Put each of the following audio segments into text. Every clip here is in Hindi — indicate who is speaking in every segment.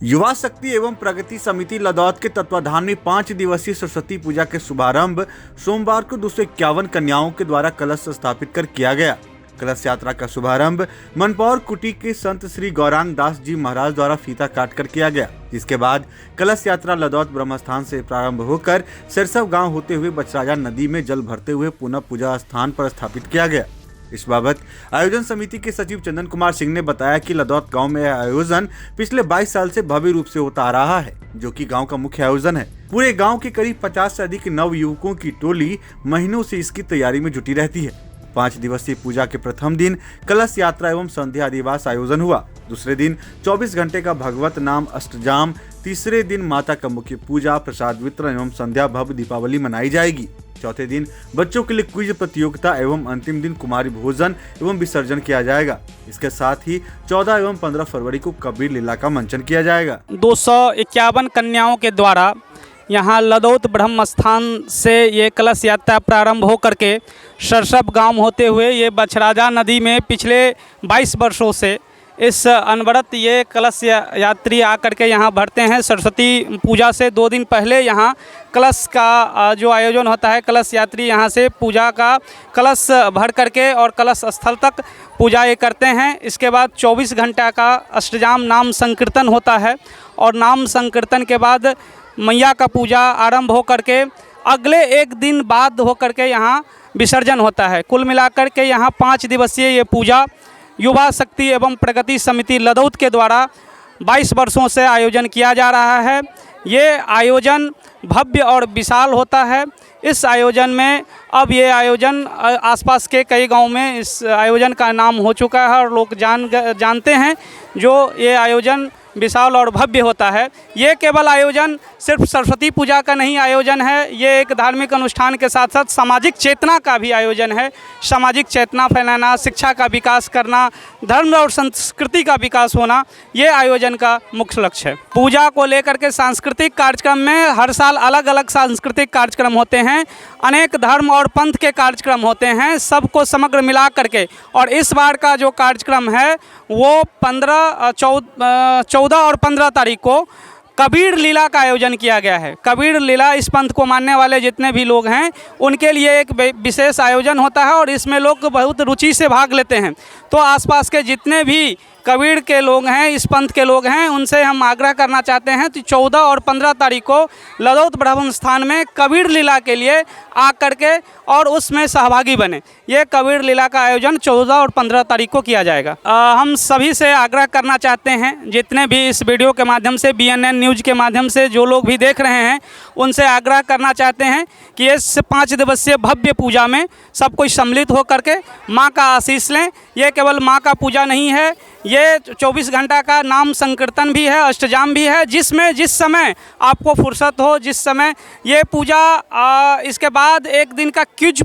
Speaker 1: युवा शक्ति एवं प्रगति समिति लदौत के तत्वाधान में 5 दिवसीय सरस्वती पूजा के शुभारंभ सोमवार को 251 कन्याओं के द्वारा कलश स्थापित कर किया गया। कलश यात्रा का शुभारंभ मनपौर कुटी के संत श्री गौरांग दास जी महाराज द्वारा फीता काटकर किया गया, जिसके बाद कलश यात्रा लदौत ब्रह्मस्थान से प्रारंभ होकर सिरसव गांव होते हुए बचराजा नदी में जल भरते हुए पुनः पूजा स्थान पर स्थापित किया गया। इस बाबत आयोजन समिति के सचिव चंदन कुमार सिंह ने बताया कि लदौत गांव में यह आयोजन पिछले 22 साल से भव्य रूप से होता आ रहा है, जो कि गांव का मुख्य आयोजन है। पूरे गांव के करीब 50 से अधिक नव युवकों की टोली महीनों से इसकी तैयारी में जुटी रहती है। 5 दिवसीय पूजा के प्रथम दिन कलश यात्रा एवं संध्या दिवस आयोजन हुआ। दूसरे दिन 24 घंटे का भगवत नाम अष्टजाम, तीसरे दिन माता का मुख्य पूजा, प्रसाद वितरण एवं संध्या भव्य दीपावली मनाई जाएगी। चौथे दिन बच्चों के लिए क्विज प्रतियोगिता एवं अंतिम दिन कुमारी भोजन एवं विसर्जन किया जाएगा। इसके साथ ही 14 एवं 15 फरवरी को कबीर लीला का मंचन किया जाएगा।
Speaker 2: 251 कन्याओं के द्वारा यहाँ लदौत ब्रह्म स्थान से ये कलश यात्रा प्रारंभ हो करके सरसब गांव होते हुए ये बचराजा नदी में पिछले 22 वर्षों से इस अनवरत ये कलश यात्री आकर के यहाँ भरते हैं। सरस्वती पूजा से 2 दिन पहले यहाँ कलश का जो आयोजन होता है, कलश यात्री यहाँ से पूजा का कलश भर करके और कलश स्थल तक पूजा ये करते हैं। इसके बाद 24 घंटा का अष्टजाम नाम संकीर्तन होता है और नाम संकीर्तन के बाद मैया का पूजा आरंभ हो करके अगले 1 दिन बाद हो करके यहाँ विसर्जन होता है। कुल मिलाकर के यहाँ 5 दिवसीय ये पूजा युवा शक्ति एवं प्रगति समिति लदौत के द्वारा 22 वर्षों से आयोजन किया जा रहा है। ये आयोजन भव्य और विशाल होता है। इस आयोजन में अब ये आयोजन आसपास के कई गांव में इस आयोजन का नाम हो चुका है और लोग जानते हैं जो ये आयोजन विशाल और भव्य होता है। ये केवल आयोजन सिर्फ सरस्वती पूजा का नहीं आयोजन है, ये एक धार्मिक अनुष्ठान के साथ साथ सामाजिक चेतना का भी आयोजन है। सामाजिक चेतना फैलाना, शिक्षा का विकास करना, धर्म और संस्कृति का विकास होना, ये आयोजन का मुख्य लक्ष्य है। पूजा को लेकर के सांस्कृतिक कार्यक्रम में हर साल अलग अलग सांस्कृतिक कार्यक्रम होते हैं, अनेक धर्म और पंथ के कार्यक्रम होते हैं, सबको समग्र मिला करके। और इस बार का जो कार्यक्रम है वो 14 और 15 तारीख को कबीर लीला का आयोजन किया गया है। कबीर लीला इस पंथ को मानने वाले जितने भी लोग हैं उनके लिए एक विशेष आयोजन होता है और इसमें लोग बहुत रुचि से भाग लेते हैं। तो आसपास के जितने भी कबीर के लोग हैं, इस पंथ के लोग हैं, उनसे हम आग्रह करना चाहते हैं कि 14 और 15 तारीख को लदौत ब्रह्म स्थान में कबीर लीला के लिए आ करके और उसमें सहभागी बने। ये कबीर लीला का आयोजन 14 और 15 तारीख को किया जाएगा। हम सभी से आग्रह करना चाहते हैं, जितने भी इस वीडियो के माध्यम से BNN न्यूज़ के माध्यम से जो लोग भी देख रहे हैं, उनसे आग्रह करना चाहते हैं कि इस 5 दिवसीय भव्य पूजा में सब कोई सम्मिलित हो करके माँ का आशीष लें। ये केवल माँ का पूजा नहीं है, ये 24 घंटा का नाम संकीर्तन भी है, अष्टजाम भी है, जिसमें जिस समय आपको फुर्सत हो, जिस समय ये पूजा इसके बाद 1 दिन का क्यूज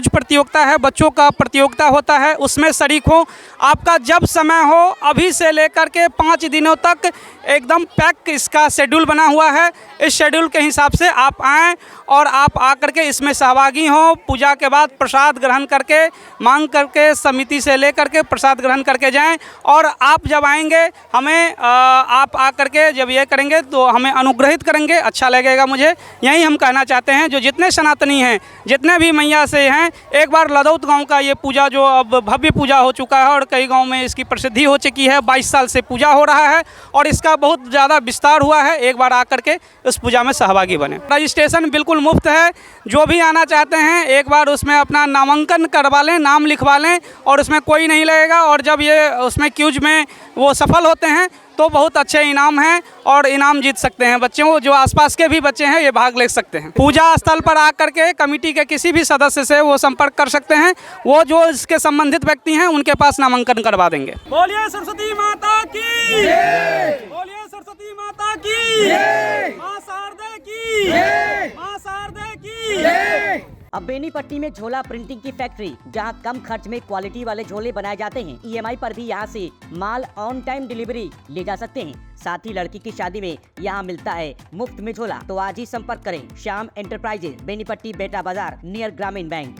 Speaker 2: प्रतियोगिता है, बच्चों का प्रतियोगिता होता है, उसमें शरीक हो। आपका जब समय हो, अभी से लेकर के 5 दिनों तक एकदम पैक इसका शेड्यूल बना हुआ है। इस शेड्यूल के हिसाब से आप आएँ और आप आकर के इसमें सहभागी हों। पूजा के बाद प्रसाद ग्रहण करके, मांग करके, समिति से लेकर के प्रसाद ग्रहण करके जाएं। और आप जब आएंगे, हमें आप आकर के जब ये करेंगे तो हमें अनुग्रहित करेंगे, अच्छा लगेगा मुझे। यही हम कहना चाहते हैं, जो जितने सनातनी हैं, जितने भी मैया से हैं, एक बार लदौत गांव का ये पूजा जो अब भव्य पूजा हो चुका है और कई गांव में इसकी प्रसिद्धि हो चुकी है, 22 साल से पूजा हो रहा है और इसका बहुत ज़्यादा विस्तार हुआ है। एक बार आकर के इस पूजा में सहभागी बने। रजिस्ट्रेशन बिल्कुल मुफ्त है। जो भी आना चाहते हैं एक बार उसमें अपना नामांकन करवा लें, नाम लिखवा लें और उसमें कोई नहीं लगेगा। और जब ये उसमें क्यूज में वो सफल होते हैं तो बहुत अच्छे इनाम हैं और इनाम जीत सकते हैं। बच्चों, जो आसपास के भी बच्चे हैं, ये भाग ले सकते हैं। पूजा स्थल पर आकर के कमेटी के किसी भी सदस्य से वो संपर्क कर सकते हैं। वो जो इसके संबंधित व्यक्ति हैं उनके पास नामांकन करवा देंगे। बोलिए सरस्वती माता की जय, बोलिए सरस्वती माता की जय, मां शारदा की जय, मां शारदा की जय।
Speaker 3: अब बेनीपट्टी में झोला प्रिंटिंग की फैक्ट्री, जहां कम खर्च में क्वालिटी वाले झोले बनाए जाते हैं। EMI पर भी यहां से माल ऑन टाइम डिलीवरी ले जा सकते हैं। साथ ही लड़की की शादी में यहां मिलता है मुफ्त में झोला। तो आज ही संपर्क करें श्याम एंटरप्राइजेज, बेनीपट्टी, बेटा बाजार, नियर ग्रामीण बैंक।